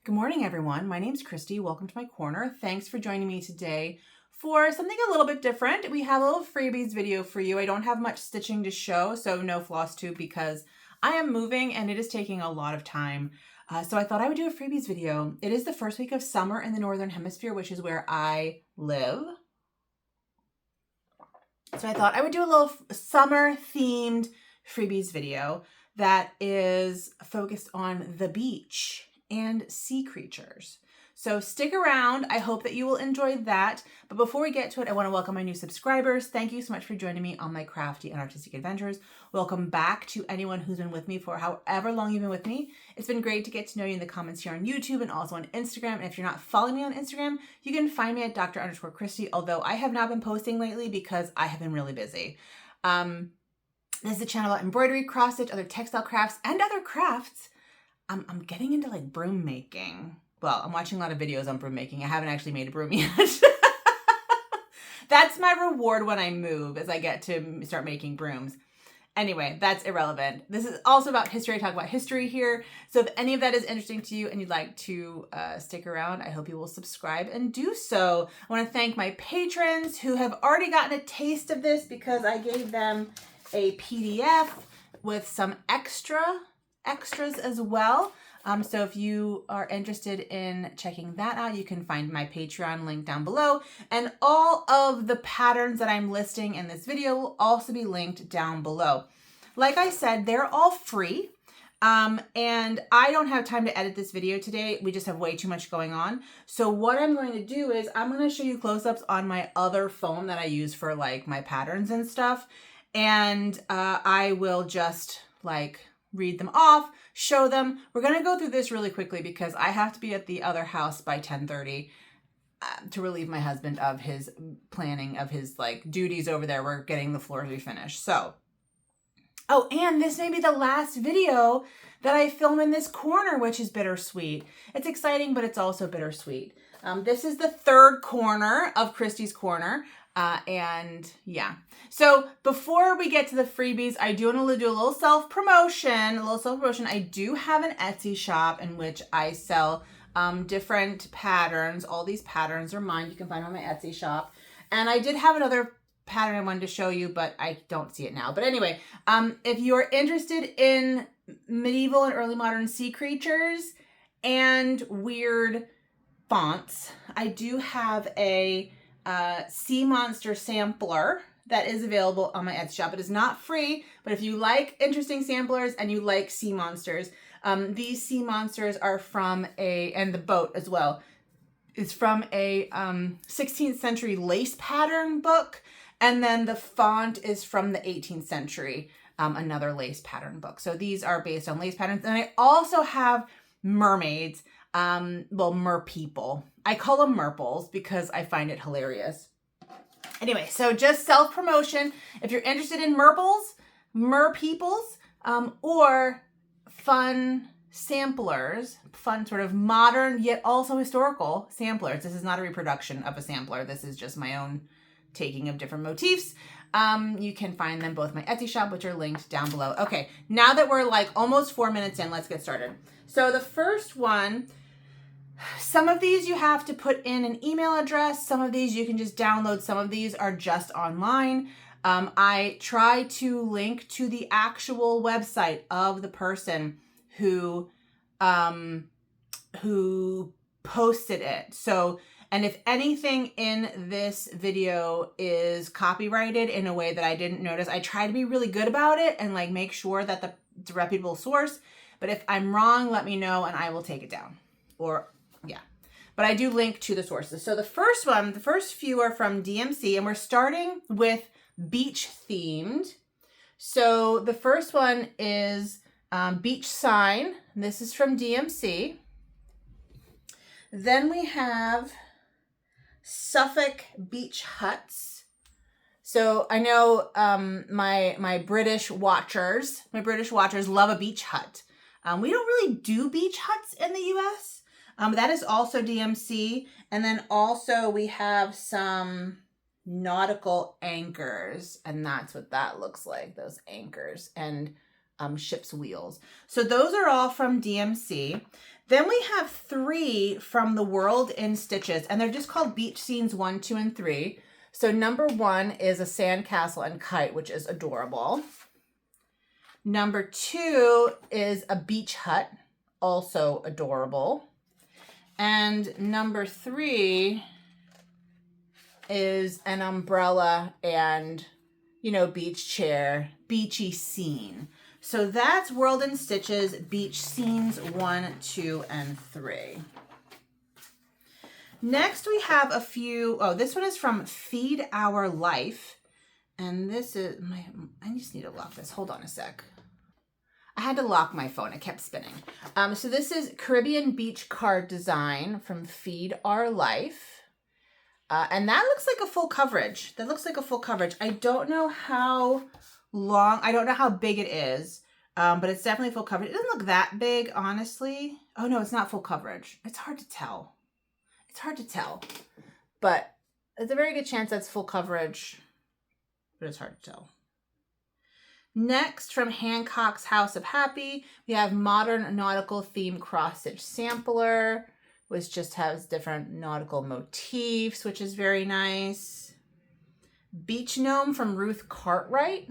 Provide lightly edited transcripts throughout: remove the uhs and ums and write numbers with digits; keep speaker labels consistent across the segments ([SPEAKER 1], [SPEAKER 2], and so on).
[SPEAKER 1] Good morning, everyone. My name's Christy. Welcome to my corner. Thanks for joining me today for something a little bit different. We have a little freebies video for you. I don't have much stitching to show, so no floss tube because I am moving and it is taking a lot of time. So I thought I would do a freebies video. It is the first week of summer in the Northern Hemisphere, which is where I live. So I thought I would do a little summer themed freebies video that is focused on the beach and sea creatures. So stick around. I hope that you will enjoy that. But before we get to it, I want to welcome my new subscribers. Thank you so much for joining me on my crafty and artistic adventures. Welcome back to anyone who's been with me for however long you've been with me. It's been great to get to know you in the comments here on YouTube and also on Instagram. And if you're not following me on Instagram, you can find me at Dr_Christy, although I have not been posting lately because I have been really busy. This is a channel about embroidery, cross stitch, other textile crafts, and other crafts. I'm getting into like broom making. Well, I'm watching a lot of videos on broom making. I haven't actually made a broom yet. That's my reward when I move, is I get to start making brooms. Anyway, that's irrelevant. This is also about history. I talk about history here. So if any of that is interesting to you and you'd like to stick around, I hope you will subscribe and do so. I want to thank my patrons who have already gotten a taste of this because I gave them a PDF with some extras as well. So if you are interested in checking that out, you can find my Patreon link down below. And all of the patterns that I'm listing in this video will also be linked down below. Like I said, they're all free. And I don't have time to edit this video today. We just have way too much going on. So what I'm going to do is I'm going to show you close-ups on my other phone that I use for like my patterns and stuff. And I will just like read them off, show them. We're going to go through this really quickly because I have to be at the other house by 10:30 to relieve my husband of his planning of his like duties over there. We're getting the floors refinished. So, oh, and this may be the last video that I film in this corner, which is bittersweet. It's exciting, but it's also bittersweet. This is the third corner of Christy's Corner. And yeah, so before we get to the freebies, I do want to do a little self-promotion, I do have an Etsy shop in which I sell, different patterns. All these patterns are mine. You can find them on my Etsy shop. And I did have another pattern I wanted to show you, but I don't see it now. But anyway, if you're interested in medieval and early modern sea creatures and weird fonts, I do have a sea monster sampler that is available on my Etsy shop. It is not free, but if you like interesting samplers and you like sea monsters, these sea monsters are from and the boat as well, is from a 16th century lace pattern book. And then the font is from the 18th century, another lace pattern book. So these are based on lace patterns. And I also have mermaids, mer people. I call them merples because I find it hilarious. Anyway, so just self-promotion. If you're interested in merpeoples, or fun samplers, fun sort of modern yet also historical samplers. This is not a reproduction of a sampler. This is just my own taking of different motifs. You can find them both in my Etsy shop, which are linked down below. Okay, now that we're like almost 4 minutes in, let's get started. So the first one, some of these you have to put in an email address. Some of these you can just download. Some of these are just online. I try to link to the actual website of the person who posted it. So, and if anything in this video is copyrighted in a way that I didn't notice, I try to be really good about it and like make sure that it's a reputable source. But if I'm wrong, let me know and I will take it down. Or yeah, but I do link to the sources. So the first few are from DMC, and we're starting with beach themed. So the first one is Beach Sign. This is from DMC. Then we have Suffolk Beach Huts. So I know my British watchers love a beach hut. We don't really do beach huts in the US. That is also DMC. And then also we have some nautical anchors, and that's what that looks like, those anchors. And ship's wheels. So those are all from DMC. Then we have 3 from the World in Stitches, and they're just called Beach Scenes 1, 2, and 3. So number 1 is a sandcastle and kite, which is adorable. Number 2 is a beach hut, also adorable. And number 3 is an umbrella and, you know, beach chair, beachy scene. So that's World in Stitches, Beach Scenes 1, 2, and 3. Next we have a few, this one is from Feed Our Life. And this is, I just need to lock this. Hold on a sec. I had to lock my phone. It kept spinning. So this is Caribbean Beach Card Design from Feed Our Life. And that looks like a full coverage. That looks like a full coverage. I don't know how long, I don't know how big it is, but it's definitely full coverage. It doesn't look that big, honestly. Oh no, it's not full coverage. It's hard to tell. It's hard to tell, but there's a very good chance that's full coverage, but it's hard to tell. Next, from Hancock's House of Happy, we have Modern Nautical Theme Cross Stitch Sampler, which just has different nautical motifs, which is very nice. Beach Gnome from Ruth Cartwright.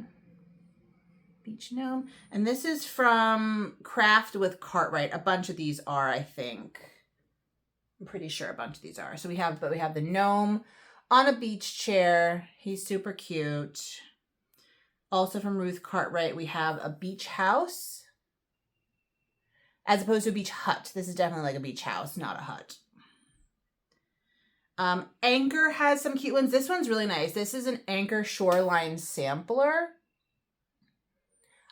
[SPEAKER 1] Beach Gnome. And this is from Craft with Cartwright. A bunch of these are, I think. I'm pretty sure a bunch of these are. So we have the gnome on a beach chair. He's super cute. Also from Ruth Cartwright, we have a beach house as opposed to a beach hut. This is definitely like a beach house, not a hut. Anchor has some cute ones. This one's really nice. This is an Anchor Shoreline Sampler.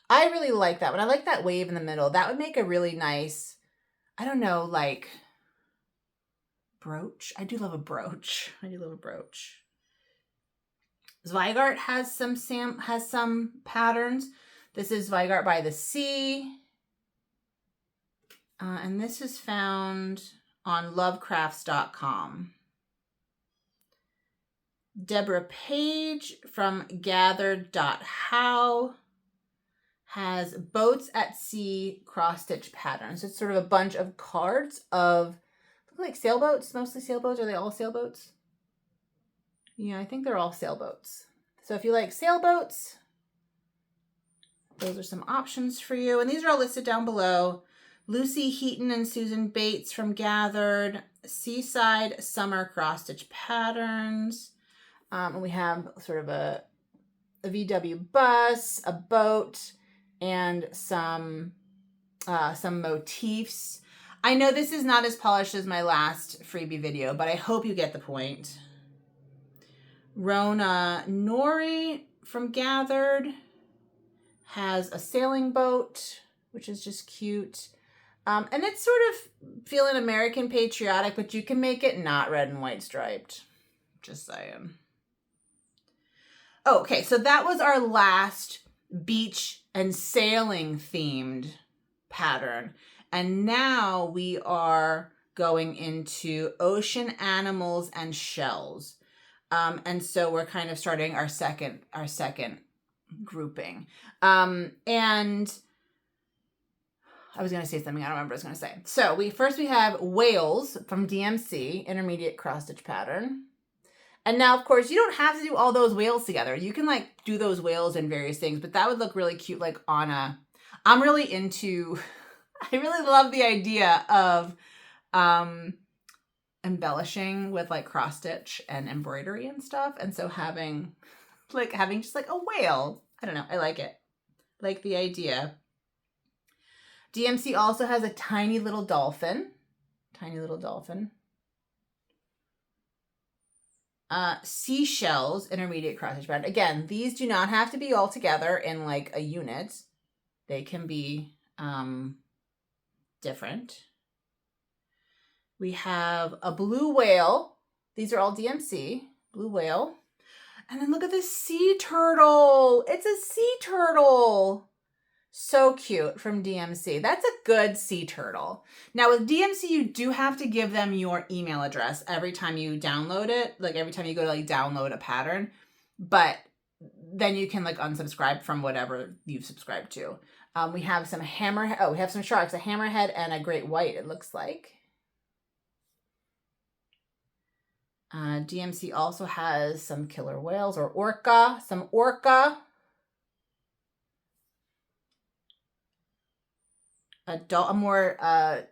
[SPEAKER 1] I really like that one. I like that wave in the middle. That would make a really nice, I don't know, like brooch. I do love a brooch. I do love a brooch. Zweigart has some patterns. This is Zweigart by the Sea. And this is found on lovecrafts.com. Deborah Page from gathered.how has Boats at Sea cross-stitch patterns. It's sort of a bunch of cards of, look like sailboats, mostly sailboats. Are they all sailboats? Yeah, I think they're all sailboats. So if you like sailboats, those are some options for you. And these are all listed down below. Lucy Heaton and Susan Bates from Gathered, Seaside Summer Cross-Stitch Patterns. And we have sort of a VW bus, a boat, and some motifs. I know this is not as polished as my last freebie video, but I hope you get the point. Rona Nori from Gathered has a sailing boat, which is just cute. And it's sort of feeling American patriotic, but you can make it not red and white striped. Just saying. Oh, okay, so that was our last beach and sailing themed pattern. And now we are going into ocean animals and shells. And so we're kind of starting our second grouping. And I was going to say something. I don't remember what I was going to say. So we have whales from DMC, intermediate cross stitch pattern. And now, of course, you don't have to do all those whales together. You can like do those whales in various things, but that would look really cute. Like on a, I'm really into, I really love the idea of, embellishing with like cross stitch and embroidery and stuff. And so having just like a whale, I don't know. I like it. Like the idea. DMC also has a tiny little dolphin. Seashells, intermediate cross stitch pattern. Again, these do not have to be all together in like a unit. They can be different. We have a blue whale. These are all DMC, blue whale. And then look at this sea turtle. It's a sea turtle. So cute from DMC. That's a good sea turtle. Now with DMC, you do have to give them your email address every time you download it. Like every time you go to like download a pattern, but then you can like unsubscribe from whatever you've subscribed to. We have some hammerhead. Oh, we have some sharks, a hammerhead and a great white, it looks like. DMC also has some killer whales or orca, some orca. A more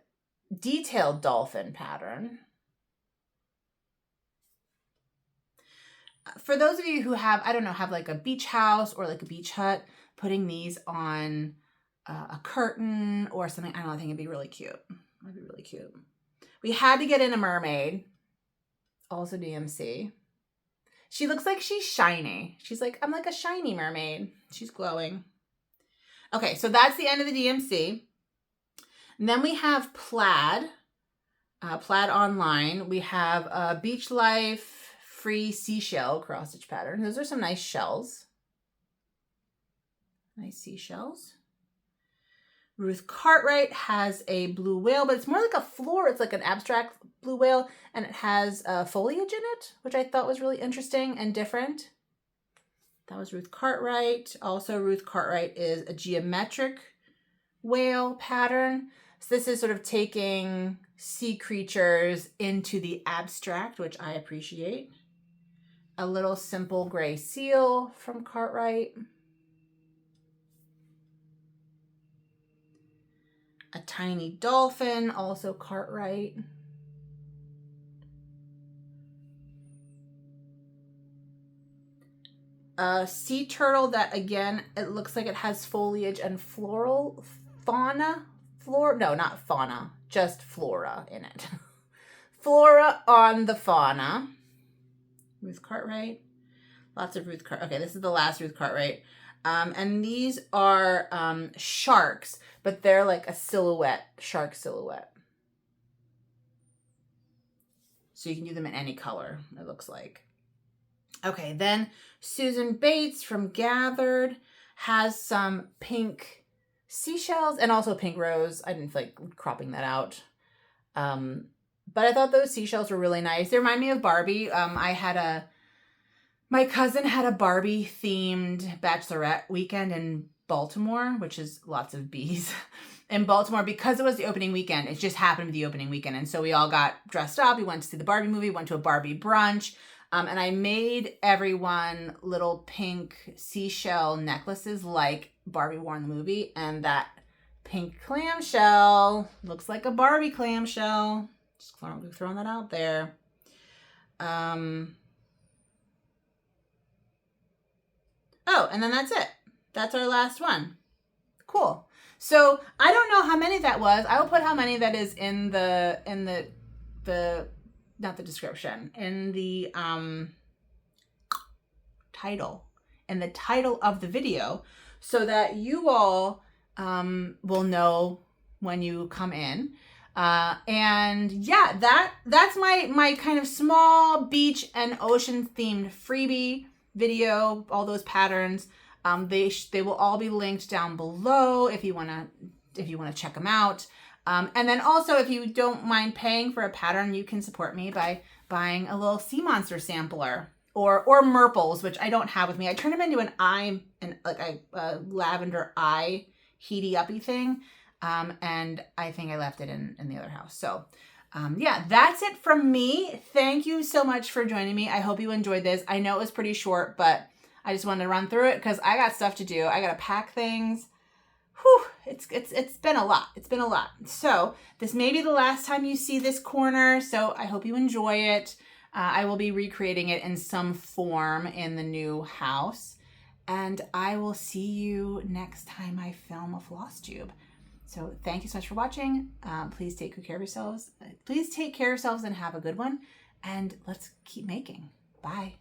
[SPEAKER 1] detailed dolphin pattern. For those of you who have, I don't know, have like a beach house or like a beach hut, putting these on a curtain or something, I don't know, I think it'd be really cute. It'd be really cute. We had to get in a mermaid, also DMC. She looks like she's shiny. She's like, I'm like a shiny mermaid. She's glowing. Okay, so that's the end of the DMC. And then we have plaid, plaid online. We have a Beach Life free seashell cross stitch pattern. Those are some nice shells. Nice seashells. Ruth Cartwright has a blue whale, but it's more like a floor. It's like an abstract blue whale, and it has foliage in it, which I thought was really interesting and different. That was Ruth Cartwright. Also, Ruth Cartwright is a geometric whale pattern. So this is sort of taking sea creatures into the abstract, which I appreciate. A little simple gray seal from Cartwright. A tiny dolphin, also Cartwright. A sea turtle that, again, it looks like it has foliage and floral fauna. No, not fauna, just flora in it. Flora on the fauna. Ruth Cartwright. Lots of Ruth Cartwright. Okay, this is the last Ruth Cartwright. And these are sharks, but they're like a silhouette, shark silhouette. So you can do them in any color, it looks like. Okay, then Susan Bates from Gathered has some pink seashells and also pink rose. I didn't feel like cropping that out. But I thought those seashells were really nice. They remind me of Barbie. My cousin had a Barbie themed bachelorette weekend in Baltimore, which is lots of bees in Baltimore, because it was the opening weekend. It just happened to be the opening weekend. And so we all got dressed up. We went to see the Barbie movie, went to a Barbie brunch. And I made everyone little pink seashell necklaces like Barbie wore in the movie. And that pink clamshell looks like a Barbie clamshell. Just throwing that out there. Oh, and then that's it. That's our last one. Cool. So I don't know how many that was. I will put how many that is in the not the description, in the title, in the title of the video, so that you all will know when you come in. And yeah, that's my kind of small beach and ocean themed freebie video. All those patterns, they will all be linked down below if you want to check them out. And then also, if you don't mind paying for a pattern, you can support me by buying a little sea monster sampler or Merples, which I don't have with me. I turned them into an eye and like a lavender eye heaty uppy thing. And I think I left it in the other house. So yeah, that's it from me. Thank you so much for joining me. I hope you enjoyed this. I know it was pretty short, but I just wanted to run through it because I got stuff to do. I got to pack things. Whew, it's been a lot. It's been a lot. So this may be the last time you see this corner. So I hope you enjoy it. I will be recreating it in some form in the new house. And I will see you next time I film a floss tube. So thank you so much for watching. Please take good care of yourselves. Please take care of yourselves and have a good one. And let's keep making. Bye.